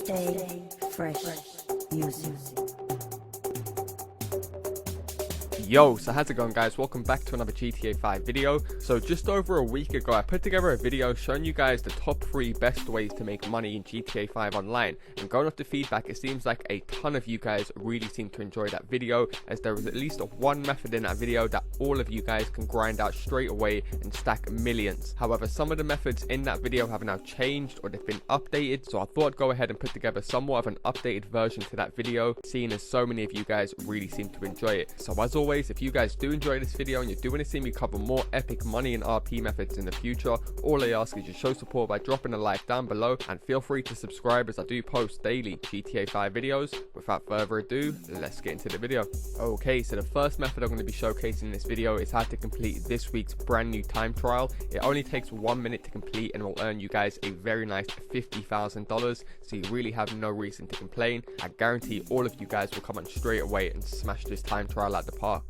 Stay fresh music. Yo, so how's it going, guys? Welcome back to another GTA 5 video. So just over a week ago, I put together a video showing you guys the top 3 best ways to make money in GTA 5 online. And going off the feedback, it seems like a ton of you guys really seem to enjoy that video, as there was at least one method in that video that all of you guys can grind out straight away and stack millions. However, some of the methods in that video have now changed or they've been updated, so I thought I'd go ahead and put together somewhat of an updated version to that video, seeing as so many of you guys really seem to enjoy it. So as always, if you guys do enjoy this video and you do want to see me cover more epic money and RP methods in the future, all I ask is you show support by dropping a like down below, and feel free to subscribe as I do post daily GTA 5 videos. Without further ado, let's get into the video. Okay, so the first method I'm going to be showcasing in this video is how to complete this week's brand new time trial. It only takes 1 minute to complete and will earn you guys a very nice $50,000, so you really have no reason to complain. I guarantee all of you guys will come on straight away and smash this time trial at the park.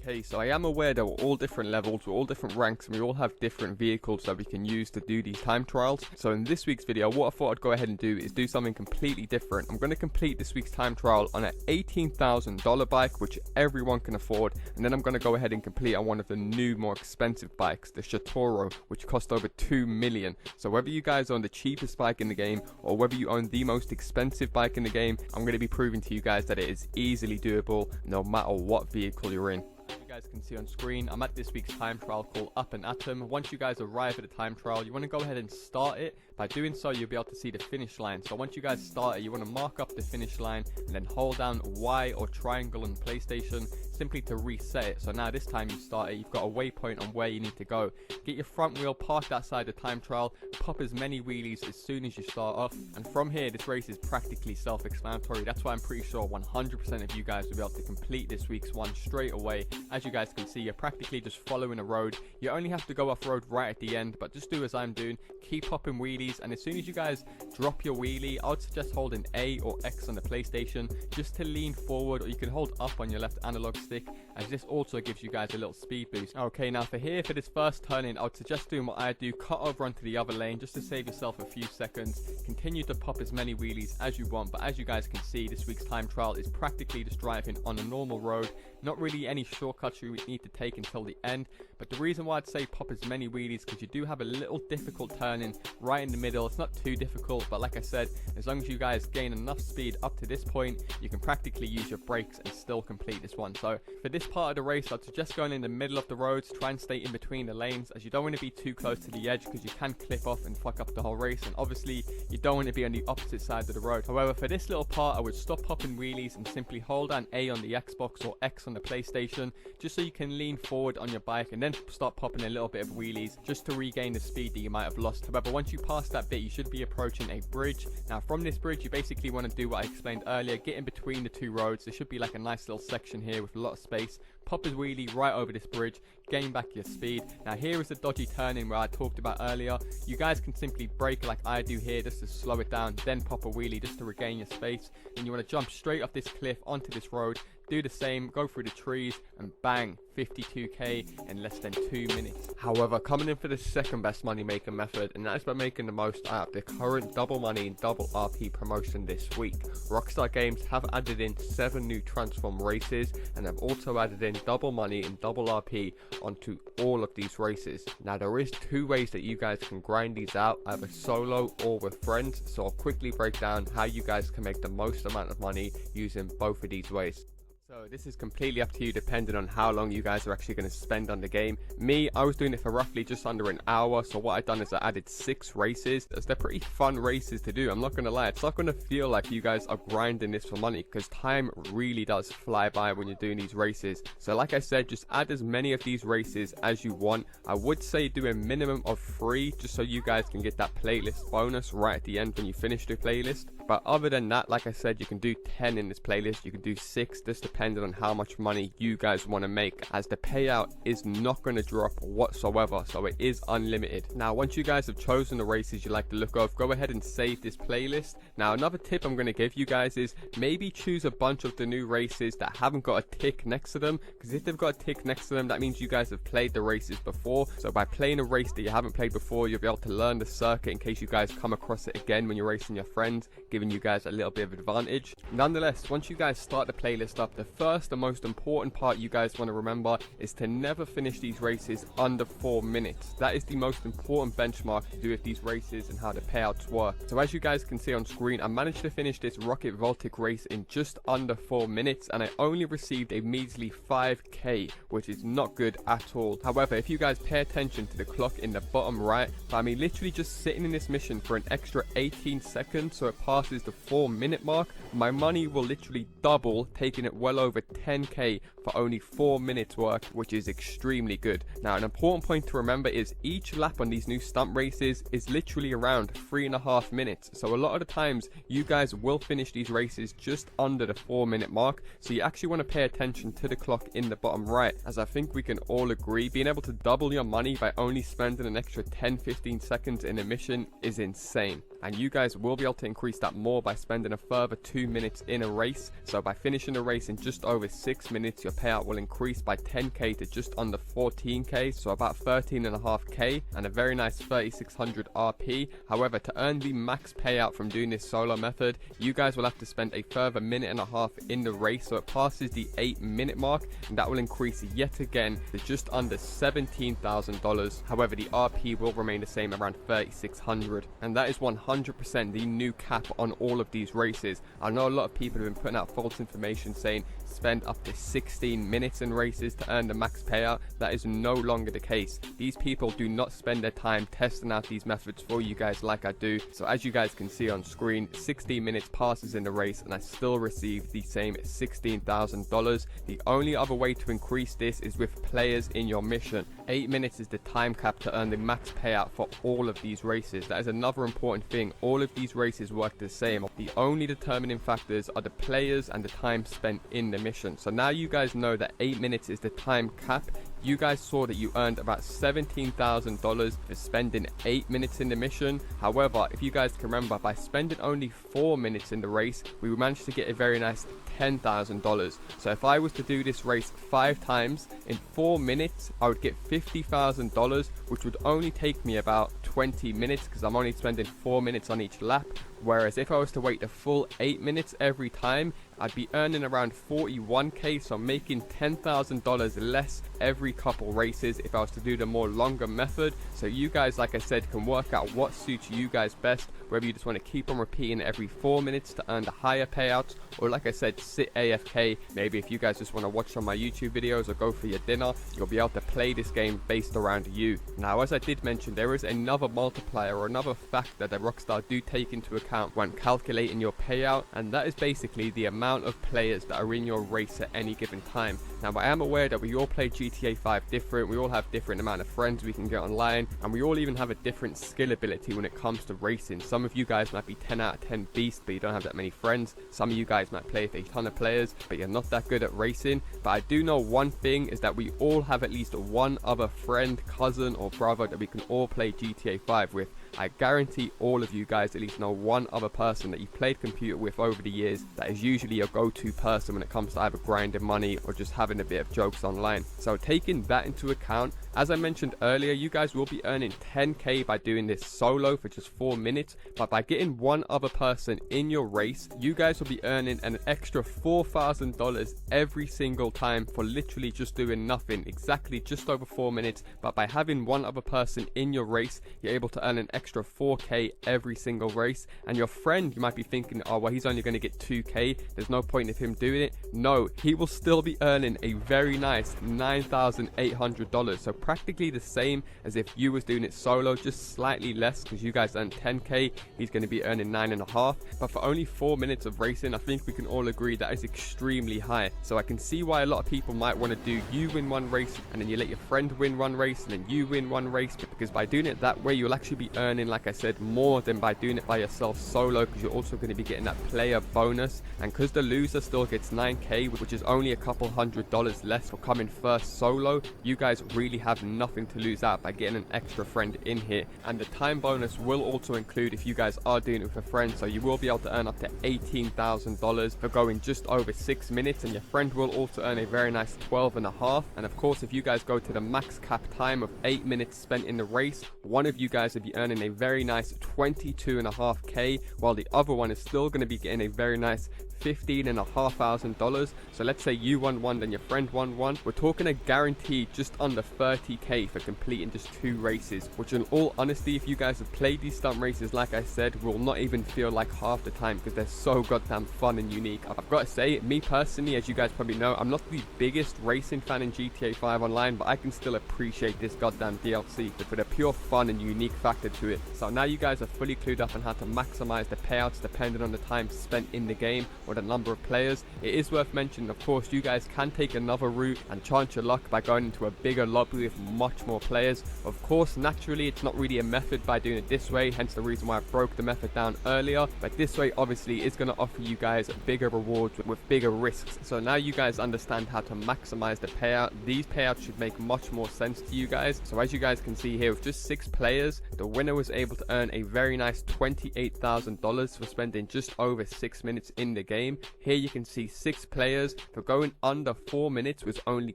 Okay, so I am aware that we're all different levels, we're all different ranks, and we all have different vehicles that we can use to do these time trials. So in this week's video, what I thought I'd go ahead and do is do something completely different. I'm going to complete this week's time trial on an $18,000 bike, which everyone can afford, and then I'm going to go ahead and complete on one of the new, more expensive bikes, the CREW, which cost over $2 million. So whether you guys own the cheapest bike in the game, or whether you own the most expensive bike in the game, I'm going to be proving to you guys that it is easily doable, no matter what vehicle you're in. As you guys can see on screen, I'm at this week's time trial called Up and Atom. Once you guys arrive at the time trial, you want to go ahead and start it. By doing so, you'll be able to see the finish line. So once you guys start it, you want to mark up the finish line and then hold down Y or triangle on PlayStation simply to reset it. So now this time you start it, you've got a waypoint on where you need to go. Get your front wheel parked outside the time trial, pop as many wheelies as soon as you start off, and from here this race is practically self-explanatory. That's why I'm pretty sure 100% of you guys will be able to complete this week's one straight away. As you guys can see, you're practically just following a road. You only have to go off road right at the end, but just do as I'm doing, keep popping wheelies, and as soon as you guys drop your wheelie, I would suggest holding A or X on the PlayStation just to lean forward, or you can hold up on your left analog stick, as this also gives you guys a little speed boost. Okay, now for this first turning, I would suggest doing what I do, cut over onto the other lane just to save yourself a few seconds. Continue to pop as many wheelies as you want, but as you guys can see, this week's time trial is practically just driving on a normal road. Not really any shortcuts you need to take until the end, but the reason why I'd say pop as many wheelies because you do have a little difficult turning right in the middle. It's not too difficult, but like I said, as long as you guys gain enough speed up to this point, you can practically use your brakes and still complete this one. So for this part of the race, I'd suggest going in the middle of the roads. Try and stay in between the lanes, as you don't want to be too close to the edge because you can clip off and fuck up the whole race, and obviously you don't want to be on the opposite side of the road. However, for this little part, I would stop popping wheelies and simply hold down A on the Xbox or X on the PlayStation just so you can lean forward on your bike, and then start popping a little bit of wheelies just to regain the speed that you might have lost. However, once you pass that bit, you should be approaching a bridge. Now from this bridge, you basically want to do what I explained earlier, get in between the two roads. There should be like a nice little section here with a lot of space. Pop his wheelie right over this bridge, gain back your speed. Now here is the dodgy turning where I talked about earlier. You guys can simply brake like I do here just to slow it down, then pop a wheelie just to regain your space. And you want to jump straight off this cliff onto this road, do the same, go through the trees, and bang, 52k in less than 2 minutes. However, coming in for the second best money maker method, and that is by making the most out of the current double money and double RP promotion this week. Rockstar Games have added in 7 new transform races, and have also added in double money and double RP onto all of these races. Now there is 2 ways that you guys can grind these out, either solo or with friends, so I'll quickly break down how you guys can make the most amount of money using both of these ways. So this is completely up to you depending on how long you guys are actually going to spend on the game. Me, I was doing it for roughly just under an hour, so what I've done is I added 6 races, as they're pretty fun races to do. I'm not going to lie, it's not going to feel like you guys are grinding this for money, because time really does fly by when you're doing these races. So like I said, just add as many of these races as you want. I would say do a minimum of 3, just so you guys can get that playlist bonus right at the end when you finish the playlist. But other than that, like I said, you can do 10 in this playlist, you can do 6, just depending on how much money you guys want to make, as the payout is not going to drop whatsoever, so it is unlimited. Now once you guys have chosen the races you like the look of, go ahead and save this playlist. Now another tip I'm going to give you guys is maybe choose a bunch of the new races that haven't got a tick next to them, because if they've got a tick next to them, that means you guys have played the races before. So by playing a race that you haven't played before, you'll be able to learn the circuit in case you guys come across it again when you're racing your friends. giving you guys a little bit of advantage. Nonetheless, once you guys start the playlist up, the first and most important part you guys want to remember is to never finish these races under 4 minutes. That is the most important benchmark to do with these races and how the payouts work. So as you guys can see on screen, I managed to finish this Rocket Voltic race in just under 4 minutes, and I only received a measly 5k, which is not good at all. However, if you guys pay attention to the clock in the bottom right, I mean literally just sitting in this mission for an extra 18 seconds so it passes the 4-minute mark, my money will literally double, taking it well over 10k for only 4 minutes work, which is extremely good. Now, an important point to remember is each lap on these new stunt races is literally around 3.5 minutes. So a lot of the times you guys will finish these races just under the 4-minute mark. So you actually want to pay attention to the clock in the bottom right, as I think we can all agree being able to double your money by only spending an extra 10-15 seconds in a mission is insane. And you guys will be able to increase that more by spending a further 2 minutes in a race. So by finishing a race in just over 6 minutes, your payout will increase by 10k to just under 14k, so about 13.5k, and a very nice 3600 RP. However, to earn the max payout from doing this solo method, you guys will have to spend a further 1.5 minutes in the race, so it passes the 8-minute mark, and that will increase yet again to just under $17,000. However, the RP will remain the same, around 3600, and that is 100% the new cap on all of these races. I know a lot of people have been putting out false information saying spend up to 16 minutes in races to earn the max payout. That is no longer the case. These people do not spend their time testing out these methods for you guys like I do. So as you guys can see on screen, 16 minutes passes in the race and I still receive the same $16,000. The only other way to increase this is with players in your mission. 8 minutes is the time cap to earn the max payout for all of these races. That is another important thing. All of these races work the same. The only determining factors are the players and the time spent in the mission. So now you guys know that 8 minutes is the time cap. You guys saw that you earned about $17,000 for spending 8 minutes in the mission. However, if you guys can remember, by spending only 4 minutes in the race, we managed to get a very nice $10,000. So if I was to do this race 5 times in 4 minutes, I would get $50,000, which would only take me about 20 minutes because I'm only spending 4 minutes on each lap. Whereas if I was to wait the full 8 minutes every time, I'd be earning around 41k, so making $10,000 less every couple races if I was to do the more longer method. So you guys, like I said, can work out what suits you guys best, whether you just want to keep on repeating every 4 minutes to earn the higher payouts, or like I said, sit AFK. Maybe if you guys just want to watch some of my YouTube videos or go for your dinner, you'll be able to play this game based around you. Now, as I did mention, there is another multiplier or another factor that Rockstar do take into account when calculating your payout, and that is basically the amount of players that are in your race at any given time. Now, I am aware that we all play GTA 5 different, we all have different amount of friends we can get online, and we all even have a different skill ability when it comes to racing. Some of you guys might be 10 out of 10 beast, but you don't have that many friends. Some of you guys might play with a ton of players, but you're not that good at racing. But I do know one thing is that we all have at least one other friend, cousin, or brother that we can all play GTA 5 with. I guarantee all of you guys at least know one other person that you've played computer with over the years that is usually your go-to person when it comes to either grinding money or just having a bit of jokes online. So taking that into account, as I mentioned earlier, you guys will be earning 10k by doing this solo for just 4 minutes, but by getting one other person in your race, you guys will be earning an extra $4,000 every single time for literally just doing nothing, exactly just over 4 minutes. But by having one other person in your race, you're able to earn an extra 4k every single race. And your friend, you might be thinking, oh well, he's only going to get 2k, there's no point of him doing it. No, he will still be earning a very nice $9,800, so practically the same as if you was doing it solo, just slightly less because you guys earn 10k, he's going to be earning 9.5. But for only 4 minutes of racing, I think we can all agree that is extremely high. So I can see why a lot of people might want to do you win one race and then you let your friend win one race and then you win one race, because by doing it that way you'll actually be earning, like I said, more than by doing it by yourself solo, because you're also going to be getting that player bonus. And because the loser still gets 9k, which is only a couple $100 less for coming first solo, you guys really have have nothing to lose out by getting an extra friend in here. And the time bonus will also include if you guys are doing it with a friend, so you will be able to earn up to $18,000 for going just over 6 minutes, and your friend will also earn a very nice 12.5. And of course, if you guys go to the max cap time of 8 minutes spent in the race, one of you guys will be earning a very nice 22.5k, while the other one is still going to be getting a very nice $15,500. So let's say you won one, then your friend won one. We're talking a guaranteed just under 30k for completing just 2 races, which in all honesty, if you guys have played these stunt races, like I said, will not even feel like half the time because they're so goddamn fun and unique. I've got to say, me personally, as you guys probably know, I'm not the biggest racing fan in GTA 5 Online, but I can still appreciate this goddamn DLC for the pure fun and unique factor to it. So now you guys are fully clued up on how to maximize the payouts depending on the time spent in the game or the number of players. It is worth mentioning, of course, you guys can take another route and chance your luck by going into a bigger lobby with much more players. Of course, naturally, it's not really a method by doing it this way, hence the reason why I broke the method down earlier. But this way, obviously, is going to offer you guys bigger rewards with bigger risks. So now you guys understand how to maximize the payout. These payouts should make much more sense to you guys. So as you guys can see here, with just 6 players, the winner was able to earn a very nice $28,000 for spending just over 6 minutes in the game. Here you can see 6 players for going under 4 minutes was only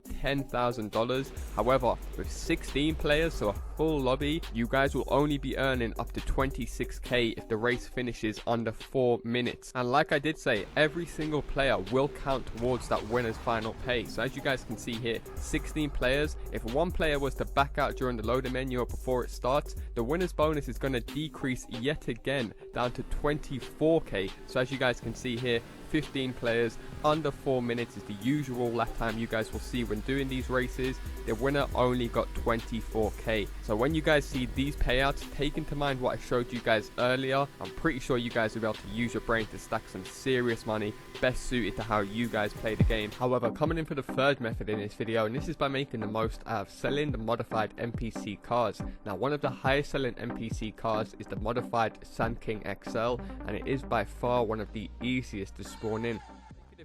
$10,000. However, with 16 players, so a full lobby, you guys will only be earning up to 26k if the race finishes under 4 minutes. And like I did say, every single player will count towards that winner's final pay. So as you guys can see here, 16 players. If one player was to back out during the loader menu or before it starts, the winner's bonus is going to decrease yet again down to 24k. So as you guys can see here, 15 players, under 4 minutes is the usual lap time you guys will see when doing these races. The winner only got 24k. So when you guys see these payouts, take into mind what I showed you guys earlier. I'm pretty sure you guys will be able to use your brain to stack some serious money, best suited to how you guys play the game. However, coming in for the third method in this video, and this is by making the most out of selling the modified NPC cars. Now, one of the highest selling NPC cars is the modified Sand King XL, and it is by far one of the easiest to spawn in.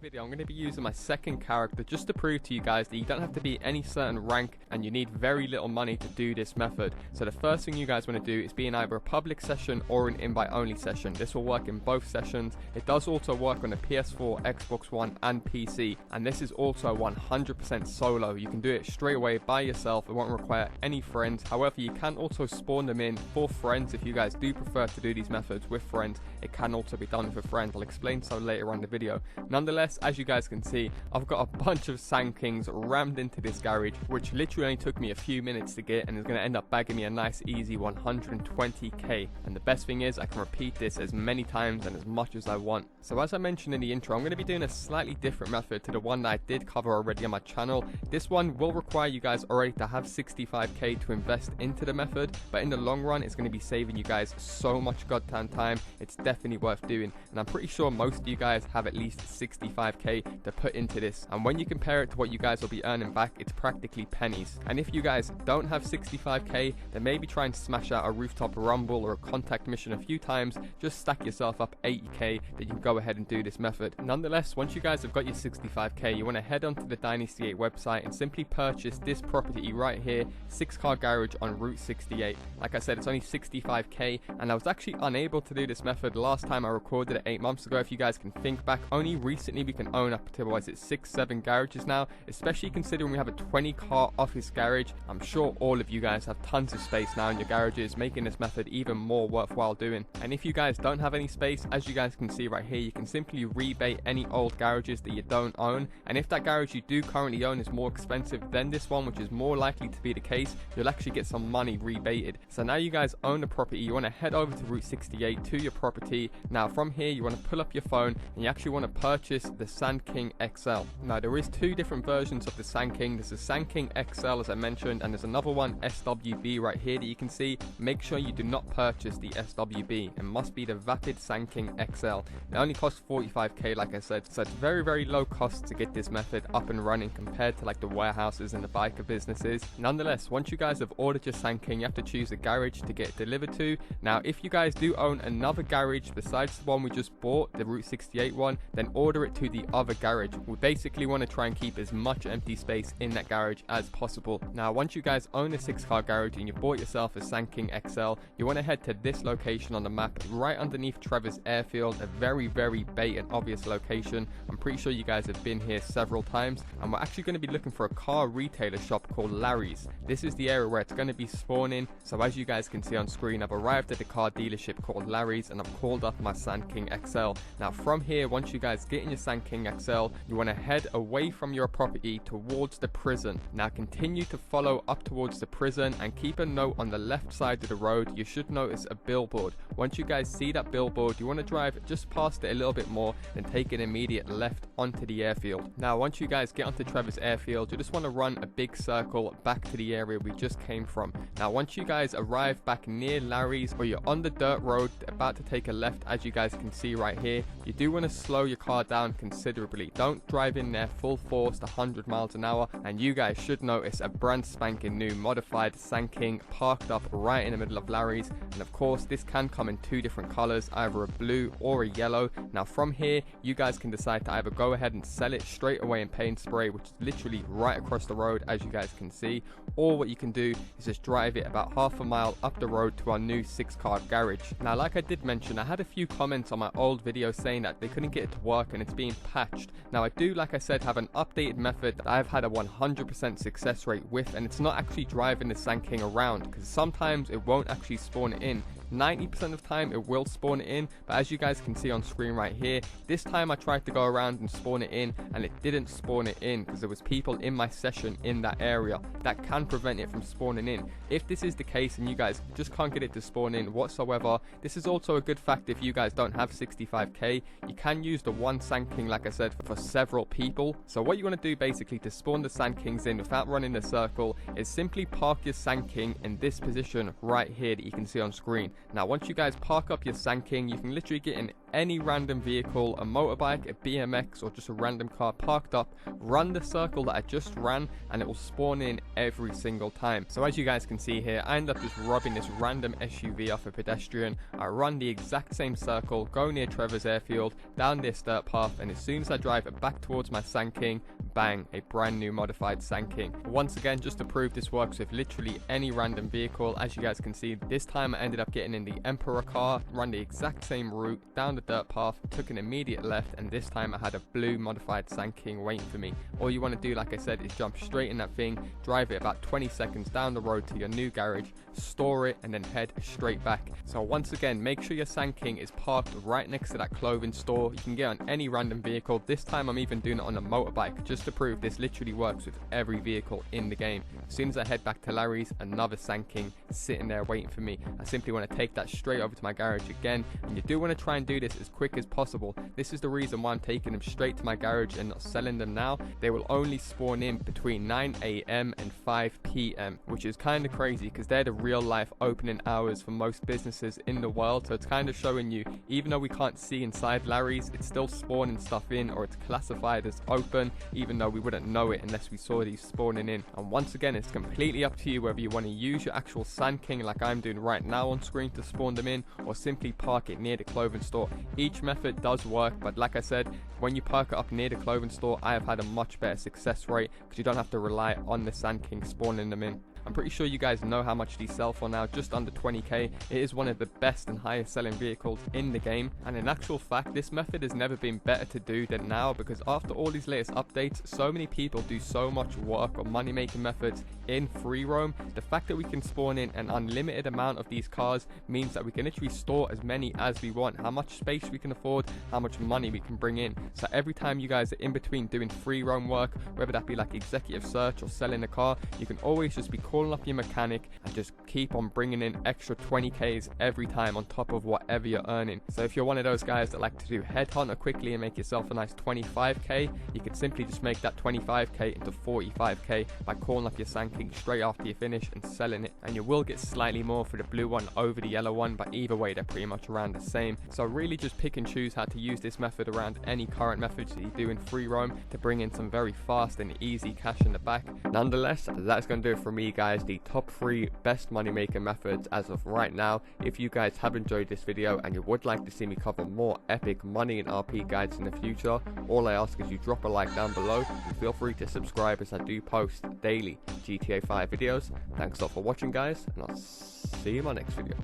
Video, I'm going to be using my second character just to prove to you guys that you don't have to be any certain rank and you need very little money to do this method. So the first thing you guys want to do is be in either a public session or an invite only session. This will work in both sessions. It does also work on the PS4, Xbox One and PC, and this is also 100% solo. You can do it straight away by yourself. It won't require any friends. However, you can also spawn them in for friends if you guys do prefer to do these methods with friends. It can also be done with a friend. I'll explain so later on in the video. Nonetheless, as you guys can see, I've got a bunch of Sand Kings rammed into this garage, which literally only took me a few minutes to get, and is going to end up bagging me a nice easy 120k. And the best thing is I can repeat this as many times and as much as I want. So as I mentioned in the intro, I'm going to be doing a slightly different method to the one that I did cover already on my channel. This one will require you guys already to have 65k to invest into the method, but in the long run it's going to be saving you guys so much goddamn time. It's definitely worth doing, and I'm pretty sure most of you guys have at least 65k to put into this, and when you compare it to what you guys will be earning back, it's practically pennies. And if you guys don't have 65k, then maybe try and smash out a rooftop rumble or a contact mission a few times. Just stack yourself up 80k that you can go ahead and do this method. Nonetheless, once you guys have got your 65k, you want to head onto the Dynasty 8 website and simply purchase this property right here, 6-car garage on Route 68. Like I said, it's only 65k, and I was actually unable to do this method last time I recorded it 8 months ago. If you guys can think back, only recently we can own up to, what is it, 6-7 garages now, especially considering we have a 20-car office garage. I'm sure all of you guys have tons of space now in your garages, making this method even more worthwhile doing. And if you guys don't have any space, as you guys can see right here, you can simply rebate any old garages that you don't own, and if that garage you do currently own is more expensive than this one, which is more likely to be the case, you'll actually get some money rebated. So now you guys own the property, you want to head over to Route 68 to your property. Now from here you want to pull up your phone and you actually want to purchase the Sand King XL. Now there is 2 different versions of the Sand King. There's the Sand King XL as I mentioned, and there's another one SWB right here that you can see. Make sure you do not purchase the SWB. It must be the Vapid Sand King XL. It only costs 45k like I said, so it's very low cost to get this method up and running compared to like the warehouses and the biker businesses. Nonetheless, once you guys have ordered your Sand King, you have to choose a garage to get it delivered to. Now if you guys do own another garage besides the one we just bought, the Route 68 one, then order it to the other garage. We basically want to try and keep as much empty space in that garage as possible. Now once you guys own a 6-car garage and you bought yourself a Sand King XL, you want to head to this location on the map right underneath Trevor's airfield, a very bait and obvious location. I'm pretty sure you guys have been here several times, and we're actually going to be looking for a car retailer shop called Larry's. This is the area where it's going to be spawning. So as you guys can see on screen, I've arrived at the car dealership called Larry's and I've called up my Sand King XL. Now from here, once you guys get in your Sand King XL, you want to head away from your property towards the prison. Now continue to follow up towards the prison and keep a note on the left side of the road. You should notice a billboard. Once you guys see that billboard, you want to drive just past it a little bit more and take an immediate left onto the airfield. Now once you guys get onto Trevor's airfield, you just want to run a big circle back to the area we just came from. Now once you guys arrive back near Larry's, or you're on the dirt road about to take a left, as you guys can see right here, you do want to slow your car down considerably. Don't drive in there full force to 100 miles an hour, and you guys should notice a brand spanking new modified Sand King parked up right in the middle of Larry's. And of course this can come in 2 different colors, either a blue or a yellow. Now from here you guys can decide to either go ahead and sell it straight away in paint spray, which is literally right across the road as you guys can see, or what you can do is just drive it about half a mile up the road to our new 6-car garage. Now like I did mention, I had a few comments on my old video saying that they couldn't get it to work and it's being patched. Now I do, like I said, have an updated method that I've had a 100% success rate with, and it's not actually driving the Sand King around, because sometimes it won't actually spawn it in. 90% of the time it will spawn it in, but as you guys can see on screen right here, this time I tried to go around and spawn it in and it didn't spawn it in because there was people in my session in that area. That can prevent it from spawning in. If this is the case and you guys just can't get it to spawn in whatsoever, this is also a good fact if you guys don't have 65k. You can use the one Sand King, like I said, for several people. So what you want to do basically to spawn the Sand Kings in without running the circle is simply park your Sand King in this position right here that you can see on screen. Now once you guys park up your Sand King, you can literally get in any random vehicle, a motorbike, a BMX, or just a random car parked up, run the circle that I just ran, and it will spawn in every single time. So as you guys can see here, I end up just robbing this random SUV off a pedestrian. I run the exact same circle, go near Trevor's airfield, down this dirt path, and as soon as I drive it back towards my Sand King, bang, a brand new modified Sand King. Once again, just to prove this works with literally any random vehicle, as you guys can see, this time I ended up getting in the Emperor car, run the exact same route, down the dirt path, took an immediate left, and this time I had a blue modified Sand King waiting for me. All you want to do, like I said, is jump straight in that thing, drive it about 20 seconds down the road to your new garage, store it, and then head straight back. So once again, make sure your Sand King is parked right next to that clothing store. You can get on any random vehicle. This time I'm even doing it on a motorbike, just to prove this literally works with every vehicle in the game. As soon as I head back to Larry's, another Sand King sitting there waiting for me. I simply want to take that straight over to my garage again, and you do want to try and do this as quick as possible. This is the reason why I'm taking them straight to my garage and not selling them now. They will only spawn in between 9 AM and 5 PM, which is kind of crazy because they're the real life opening hours for most businesses in the world. So it's kind of showing you, even though we can't see inside Larry's, it's still spawning stuff in, or it's classified as open, even though we wouldn't know it unless we saw these spawning in. And once again, it's completely up to you whether you want to use your actual Sand King like I'm doing right now on screen to spawn them in, or simply park it near the clothing store. Each method does work, but like I said, when you park it up near the clothing store, I have had a much better success rate because you don't have to rely on the Sand King spawning them in. I'm pretty sure you guys know how much these sell for now, just under 20k. It is one of the best and highest selling vehicles in the game, and in actual fact this method has never been better to do than now, because after all these latest updates, so many people do so much work on money making methods in free roam. The fact that we can spawn in an unlimited amount of these cars means that we can literally store as many as we want, how much space we can afford, how much money we can bring in. So every time you guys are in between doing free roam work, whether that be like executive search or selling a car, you can always just be calling up your mechanic and just keep on bringing in extra 20k's every time on top of whatever you're earning. So if you're one of those guys that like to do headhunter quickly and make yourself a nice 25k, you could simply just make that 25k into 45k by calling up your Sand King straight after you finish and selling it, and you will get slightly more for the blue one over the yellow one, but either way they're pretty much around the same. So really just pick and choose how to use this method around any current methods that you do in free roam to bring in some very fast and easy cash in the back. Nonetheless, that's going to do it for me, guys. guys the top 3 best money making methods as of right now. If you guys have enjoyed this video and you would like to see me cover more epic money and RP guides in the future, all I ask is you drop a like down below and feel free to subscribe as I do post daily GTA 5 videos. Thanks a lot for watching guys, and I'll see you in my next video.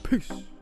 Peace!